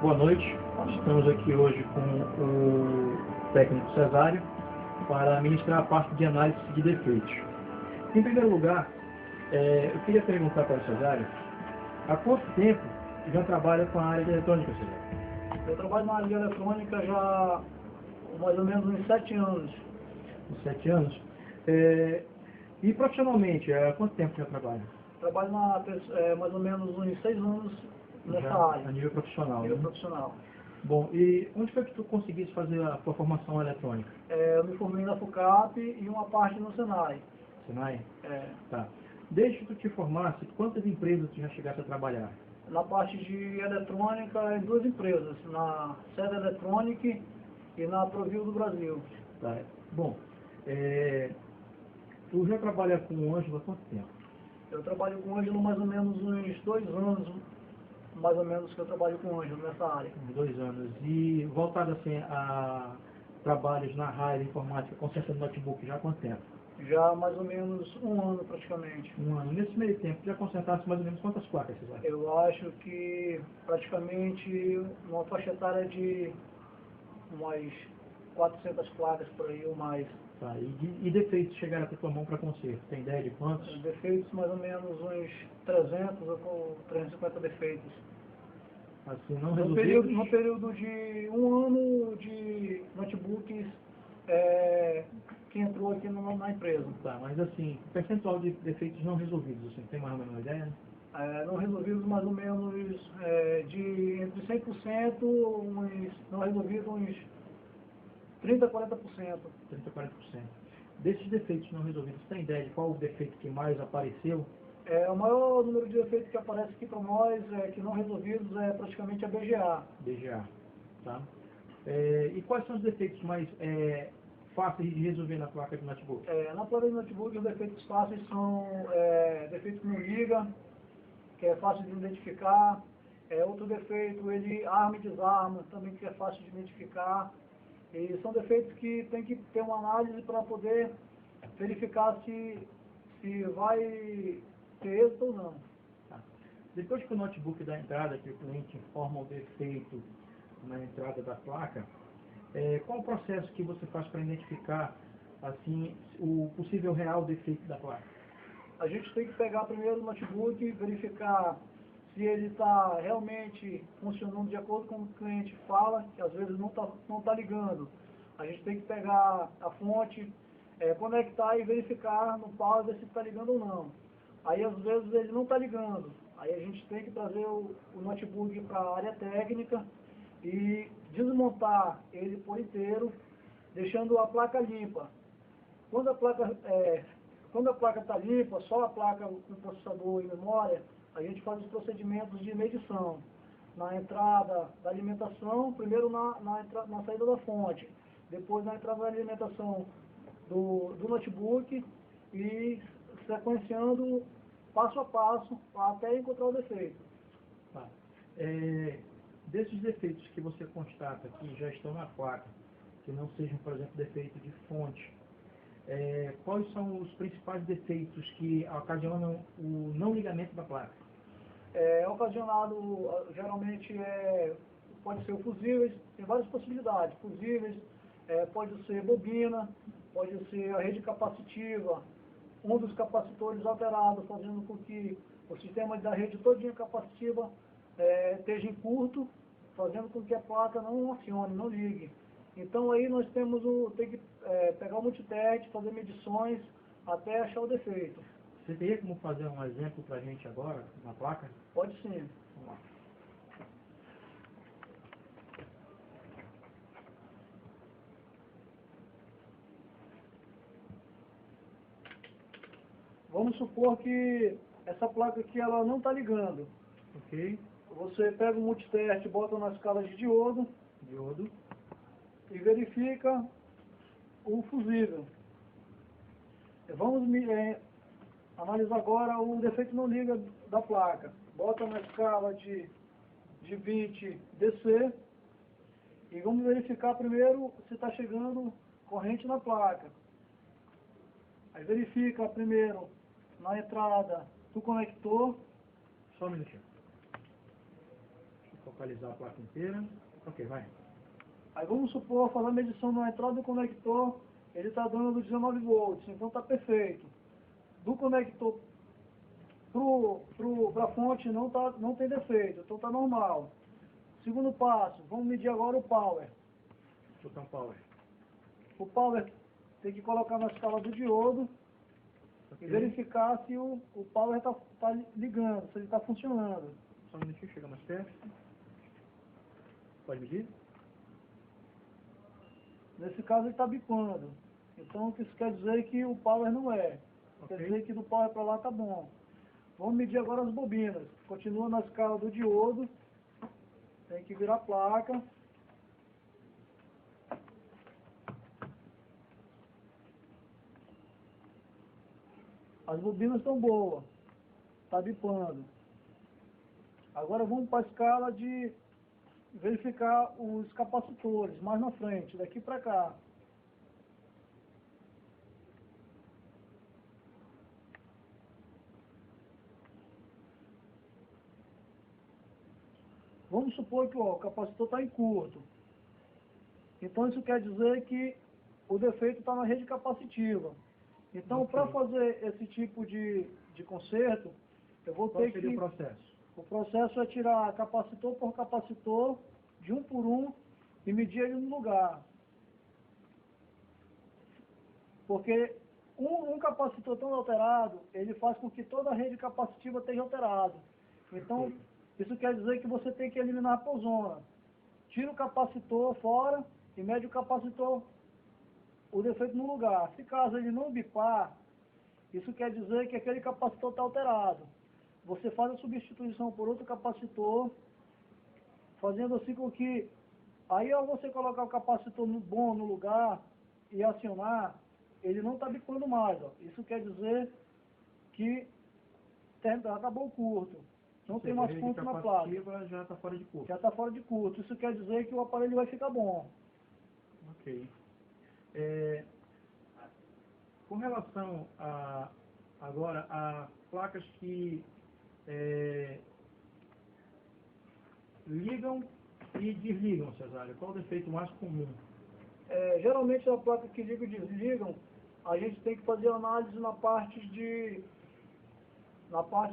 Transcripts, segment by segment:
Boa noite, nós estamos aqui hoje com o técnico Cesário para ministrar a parte de análise de defeitos. Em primeiro lugar, eu queria perguntar para o Cesário, há quanto tempo já trabalha com a área de eletrônica, Cesário? Eu trabalho na área de eletrônica já há mais ou menos uns 7 anos. Uns 7 anos? E profissionalmente, há quanto tempo já trabalha? Trabalho mais ou menos uns 6 anos nessa Já área. a nível profissional, nível né? profissional. Bom, e onde foi que tu conseguiste fazer a tua formação eletrônica? Eu me formei na FUCAP e uma parte no Senai. Senai? É, Tá. Desde que tu te formasse, quantas empresas tu já chegaste a trabalhar? na parte de eletrônica, em 2 empresas, na Sede Electronic e na Provil do Brasil. Tá. Bom, tu já trabalha com o Ângelo há quanto tempo? Eu trabalho com o Ângelo mais ou menos uns 2 anos, mais ou menos, que eu trabalho com o Ângelo nessa área. 2 anos. E voltado assim a trabalhos na área de informática, consertando notebook, já há quanto tempo? Já há mais ou menos 1 ano praticamente. 1 ano. Nesse meio tempo, tu já consertasse mais ou menos quantas placas, Cesário? Eu acho que praticamente uma faixa etária de umas 400 placas por aí ou mais. Tá. E defeitos chegaram até tua mão para conserto? Tem ideia de quantos? Defeitos mais ou menos uns 300 ou 350 defeitos. Assim, não No resolvidos? período de 1 ano de notebooks que entrou aqui na empresa. Tá, mas assim, percentual de defeitos não resolvidos, assim, tem mais ou menos uma ideia? Não resolvidos mais ou menos de entre 100%, não resolvidos uns 30% a 40%. 30 a 40%. Desses defeitos não resolvidos, tem ideia de qual o defeito que mais apareceu? O maior número de defeitos que aparece aqui para nós, que não resolvidos, é praticamente a BGA. BGA, tá? E quais são os defeitos mais fáceis de resolver na placa de notebook? Na placa de notebook, os defeitos fáceis são defeito que não liga, que é fácil de identificar. Outro defeito, ele arma e desarma, também que é fácil de identificar. E são defeitos que tem que ter uma análise para poder verificar se vai ter êxito ou não. Tá. Depois que o notebook dá entrada, que o cliente informa o defeito na entrada da placa, qual o processo que você faz para identificar assim, o possível real defeito da placa? A gente tem que pegar primeiro o notebook e verificar se ele está realmente funcionando de acordo com o que o cliente fala, que às vezes não tá ligando. A gente tem que pegar a fonte, conectar e verificar no pause se está ligando ou não. Aí às vezes ele não está ligando. Aí a gente tem que trazer o notebook para a área técnica e desmontar ele por inteiro, deixando a placa limpa. Quando a placa está limpa, só a placa com processador e memória, a gente faz os procedimentos de medição. Na entrada da alimentação, primeiro na saída da fonte, depois na entrada da alimentação do notebook e sequenciando passo a passo até encontrar o defeito. Tá. Desses defeitos que você constata que já estão na placa, que não sejam, por exemplo, defeito de fonte, quais são os principais defeitos que ocasionam o não ligamento da placa? Ocasionado, geralmente, pode ser o fusíveis, tem várias possibilidades. Fusíveis, pode ser bobina, pode ser a rede capacitiva, um dos capacitores alterado, fazendo com que o sistema da rede todinha capacitiva esteja em curto, fazendo com que a placa não acione, não ligue. Então aí nós tem que pegar o multiteste, fazer medições até achar o defeito. Você teria como fazer um exemplo para a gente agora, na placa? Pode sim. Vamos lá. Vamos supor que essa placa aqui ela não está ligando. Ok? Você pega o multiteste, bota na escala de diodo e verifica o fusível. Vamos analisar agora o defeito não liga da placa. Bota na escala de 20 DC e vamos verificar primeiro se está chegando corrente na placa. Aí verifica primeiro na entrada do conector. Só um minutinho. Deixa eu localizar a placa inteira. Ok, vai. Aí vamos supor, fazer a medição na entrada do conector, ele está dando 19 volts, então está perfeito. Do conector para a fonte não tem defeito, então está normal. Segundo passo, vamos medir agora o power. Botão power. O power tem que colocar na escala do diodo e verificar se o power está ligando, se ele está funcionando. Só um minutinho, chega mais perto. Pode medir? Nesse caso ele está bipando. Então isso quer dizer que o power não é. Ok. Quer dizer que do power para lá está bom. Vamos medir agora as bobinas. Continua na escala do diodo. Tem que virar a placa. As bobinas estão boas. Está bipando. Agora vamos para a escala de verificar os capacitores mais na frente, daqui para cá. Vamos supor que o capacitor está em curto. Então isso quer dizer que o defeito está na rede capacitiva. Então, para fazer esse tipo de conserto, eu vou ter que... Qual seria o processo? O processo é tirar capacitor por capacitor, de um por um, e medir ele no lugar. Porque um capacitor tão alterado, ele faz com que toda a rede capacitiva esteja alterada. Então, isso quer dizer que você tem que eliminar a posona. Tira o capacitor fora e mede o capacitor, o defeito no lugar. Se caso ele não bipar, isso quer dizer que aquele capacitor está alterado. Você faz a substituição por outro capacitor, fazendo assim com que, aí ao você colocar o capacitor bom no lugar e acionar, ele não está bipando mais. Ó. Isso quer dizer que acabou o curto. Não tem mais ponto na placa. Já está fora de curto. Já está fora de curto. Isso quer dizer que o aparelho vai ficar bom. Ok. Com relação agora a placas que ligam e desligam, Cesário, qual o defeito mais comum? Geralmente a placa que liga e desligam, a gente tem que fazer análise na parte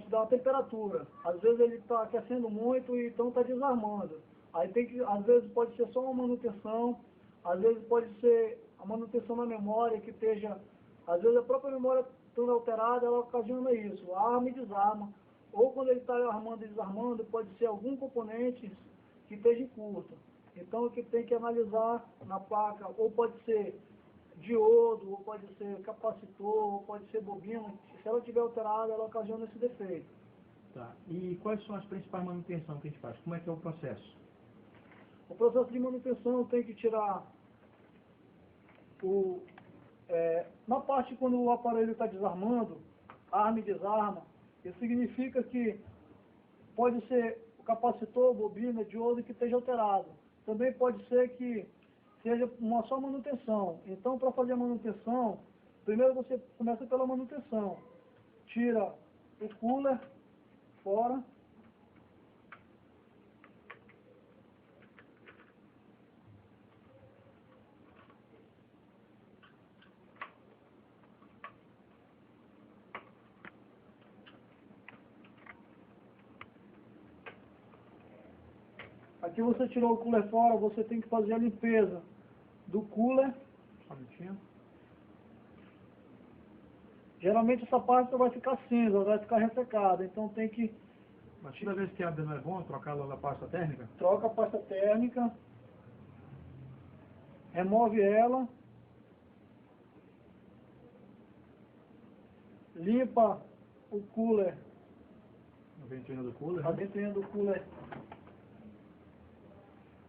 da temperatura. Às vezes ele está aquecendo muito e então está desarmando. Aí às vezes pode ser só uma manutenção, às vezes pode ser a manutenção na memória que esteja, às vezes a própria memória estando alterada, ela ocasiona isso, arma e desarma. Ou quando ele está armando e desarmando, pode ser algum componente que esteja em curto. Então o que tem que analisar na placa, ou pode ser diodo, ou pode ser capacitor, ou pode ser bobina. Se ela estiver alterada, ela ocasiona esse defeito. Tá. E quais são as principais manutenções que a gente faz? Como é que é o processo? O processo de manutenção tem que tirar na parte quando o aparelho está desarmando, arma e desarma, isso significa que pode ser o capacitor, bobina, diodo que esteja alterado. Também pode ser que seja uma só manutenção. Então, para fazer a manutenção, primeiro você começa pela manutenção. Tira o cooler fora. Aqui você tirou o cooler fora, você tem que fazer a limpeza do cooler. Só um minutinho. Geralmente essa pasta vai ficar cinza, vai ficar ressecada, então tem que... Mas toda vez que abre não é bom trocar logo a pasta térmica? Troca a pasta térmica, remove ela, limpa o cooler, A ventoinha do cooler, a ventoinha do cooler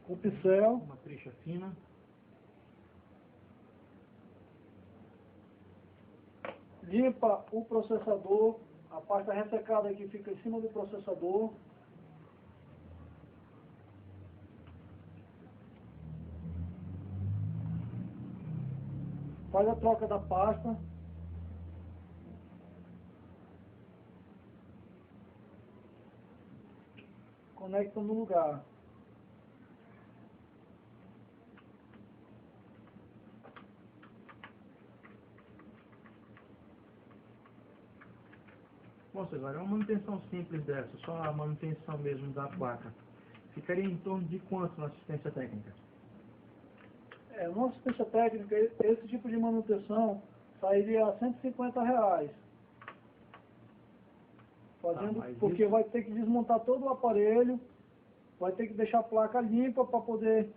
com pincel, uma trixa fina. limpa o processador, a pasta ressecada aqui fica em cima do processador. Faz a troca da pasta. Conecta no lugar. Então, Cesário, uma manutenção simples dessa, só a manutenção mesmo da placa, ficaria em torno de quanto na assistência técnica? Uma assistência técnica, esse tipo de manutenção sairia a R$ 150. Fazendo, porque vai ter que desmontar todo o aparelho, vai ter que deixar a placa limpa para poder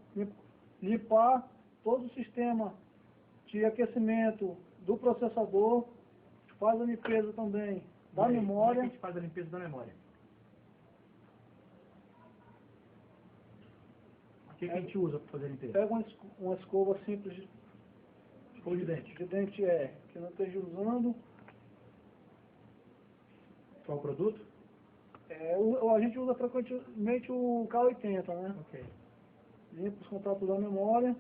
limpar todo o sistema de aquecimento do processador, faz a limpeza também da memória. Como é que a gente faz a limpeza da memória? O que a gente usa para fazer a limpeza? Pega uma escova simples Escova de dente. Que não esteja usando. Qual o produto? A gente usa frequentemente o K80, né? Ok. Limpa os contatos da memória,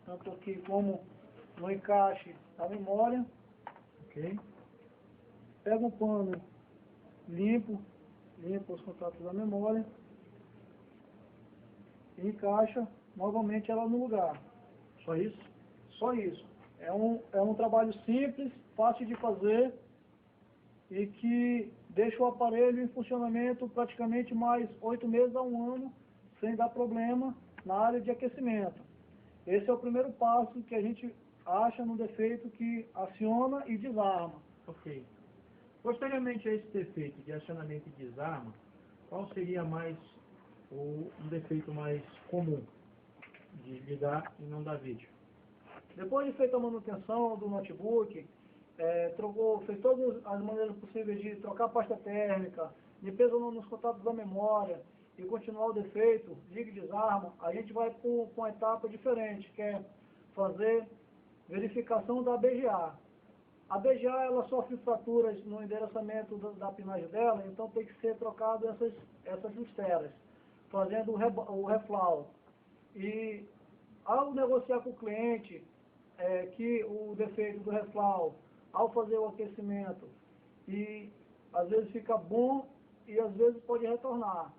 tanto aqui como no encaixe da memória. Ok. Pega um pano limpa os contatos da memória e encaixa novamente ela no lugar. Só isso? Só isso. É um trabalho simples, fácil de fazer e que deixa o aparelho em funcionamento praticamente mais 8 meses a 1 ano, sem dar problema na área de aquecimento. Esse é o primeiro passo que a gente acha no defeito que aciona e desarma. Ok. Posteriormente a esse defeito de acionamento e desarma, qual seria um defeito mais comum de ligar e não dar vídeo? Depois de feita a manutenção do notebook, fez todas as maneiras possíveis de trocar a pasta térmica, limpeza nos contatos da memória e continuar o defeito, liga e desarma, a gente vai com uma etapa diferente, que é fazer verificação da BGA. A BGA ela sofre fraturas no endereçamento da pinagem dela, então tem que ser trocado essas listeras, fazendo o reflau. E ao negociar com o cliente que o defeito do reflau, ao fazer o aquecimento, e às vezes fica bom e às vezes pode retornar.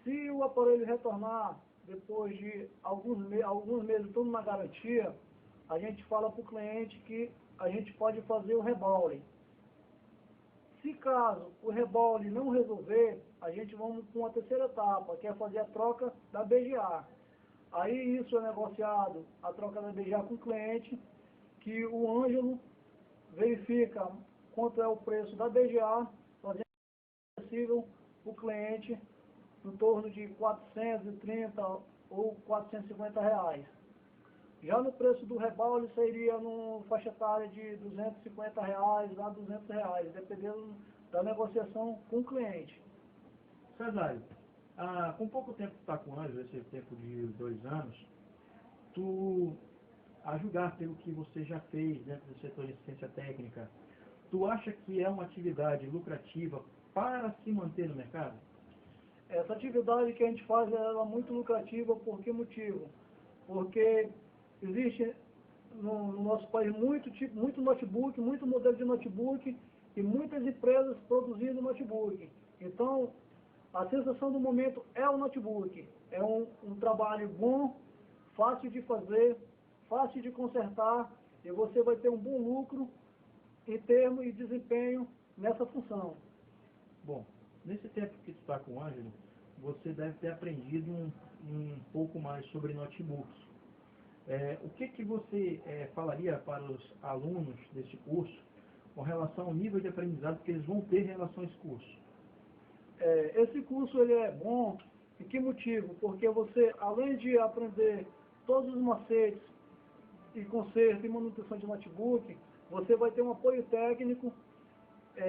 Se o aparelho retornar depois de alguns meses, tudo na garantia, a gente fala para o cliente que a gente pode fazer o rebaule. Se caso o rebaule não resolver, a gente vamos com a terceira etapa, que é fazer a troca da BGA. Aí isso é negociado, a troca da BGA com o cliente, que o Ângelo verifica quanto é o preço da BGA, fazendo acessível o cliente em torno de 430 ou 450 reais. Já no preço do rebaule seria no faixa etária de 250 reais a 200 reais, dependendo da negociação com o cliente. Cesário, com pouco tempo que tu está com o Ângelo, esse tempo de 2 anos, a julgar pelo que você já fez dentro do setor de assistência técnica, tu acha que é uma atividade lucrativa para se manter no mercado? Essa atividade que a gente faz ela é muito lucrativa, por que motivo? Porque existe no nosso país muito notebook, muito modelo de notebook e muitas empresas produzindo notebook. Então, a sensação do momento é o notebook. É um trabalho bom, fácil de fazer, fácil de consertar e você vai ter um bom lucro em termos e desempenho nessa função. Bom, nesse tempo que tu está com o Ângelo, você deve ter aprendido um pouco mais sobre notebooks. O que você falaria para os alunos deste curso com relação ao nível de aprendizado que eles vão ter em relação a esse curso? Esse curso ele é bom, em que motivo? Porque você, além de aprender todos os macetes e conserto e manutenção de notebook, você vai ter um apoio técnico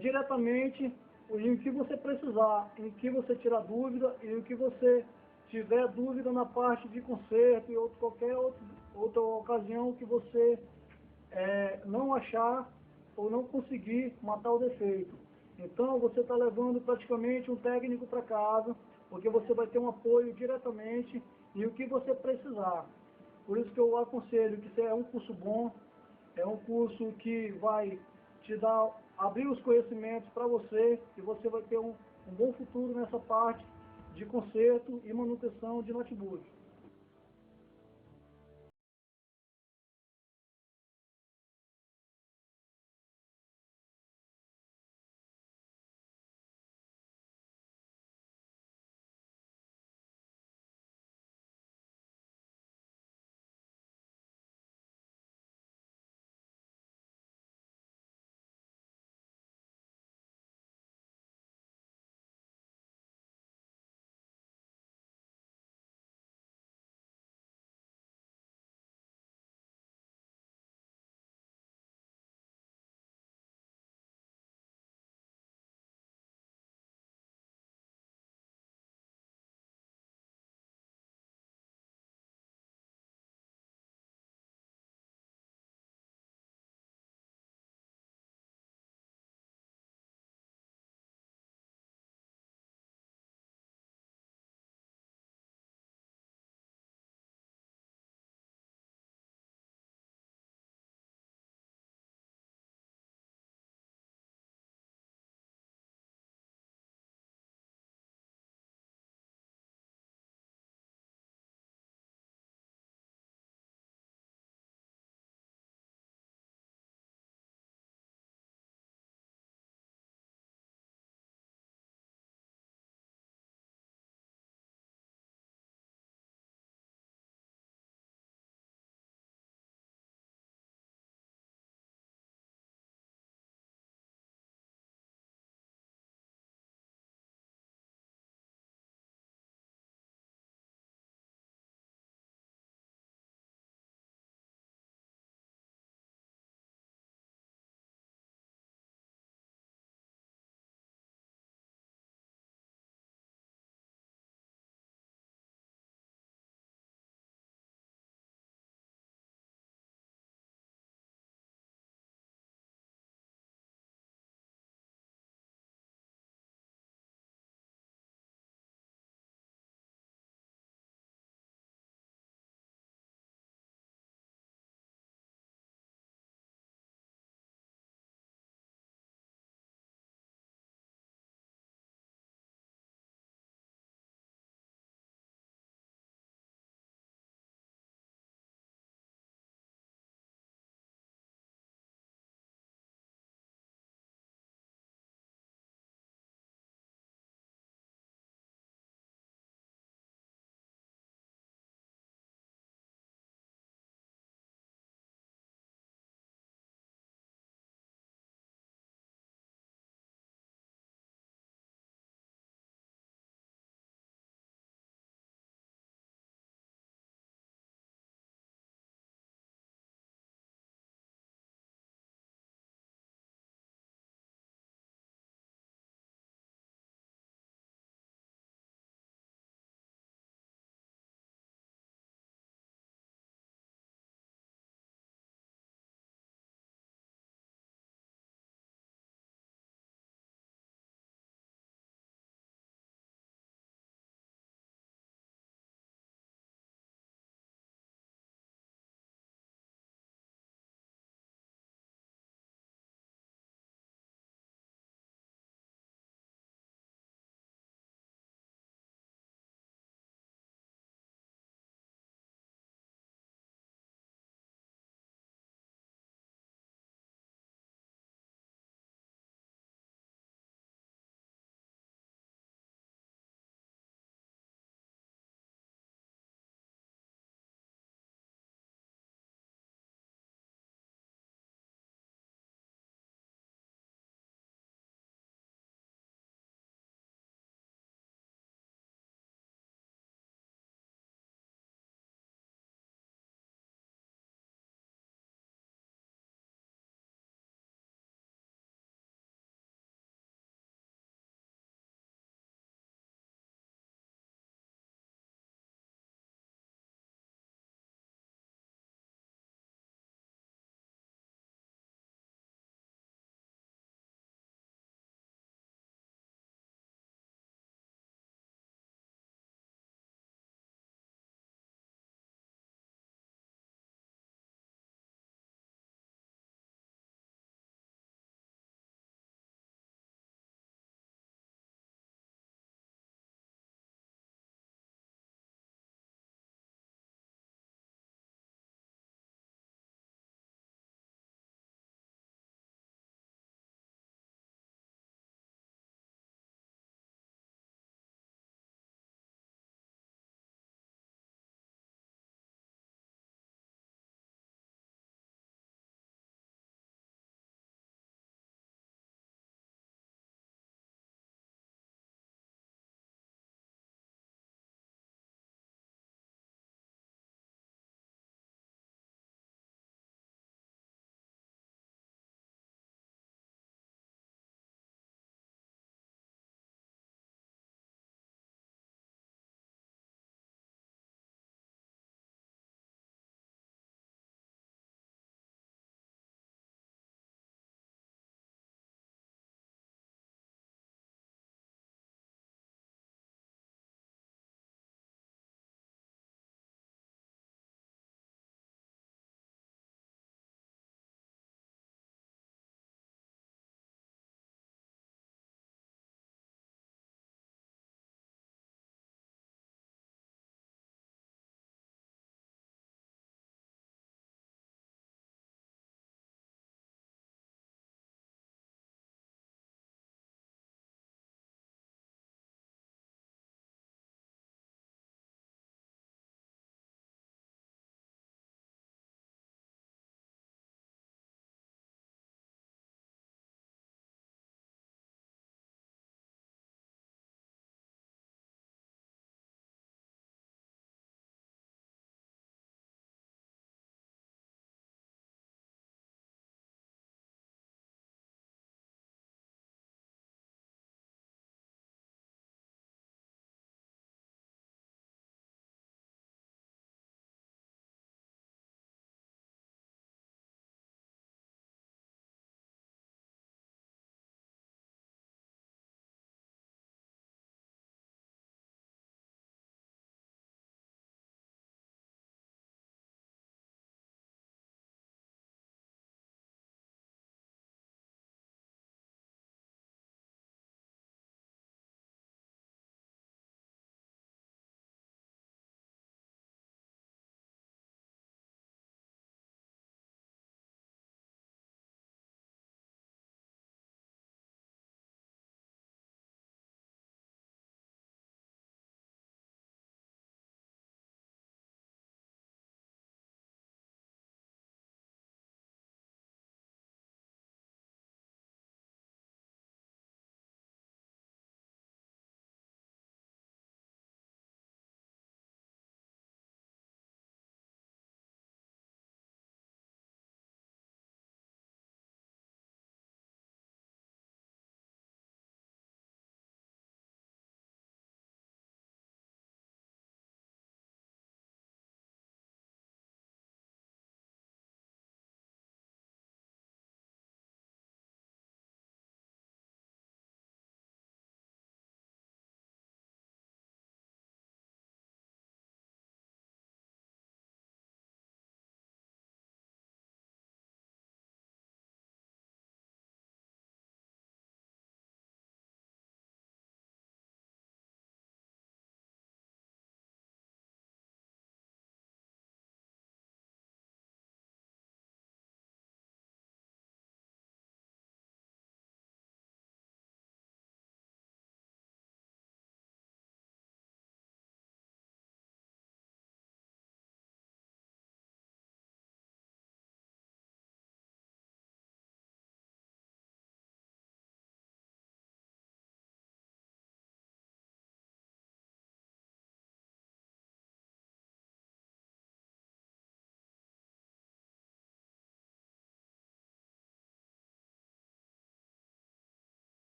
diretamente em que você precisar, em que você tirar dúvida e em que você tiver dúvida na parte de conserto e qualquer outra ocasião que você não achar ou não conseguir matar o defeito. Então você está levando praticamente um técnico para casa, porque você vai ter um apoio diretamente e o que você precisar. Por isso que eu aconselho que isso é um curso bom, é um curso que vai te abrir os conhecimentos para você e você vai ter um bom futuro nessa parte de conserto e manutenção de notebook.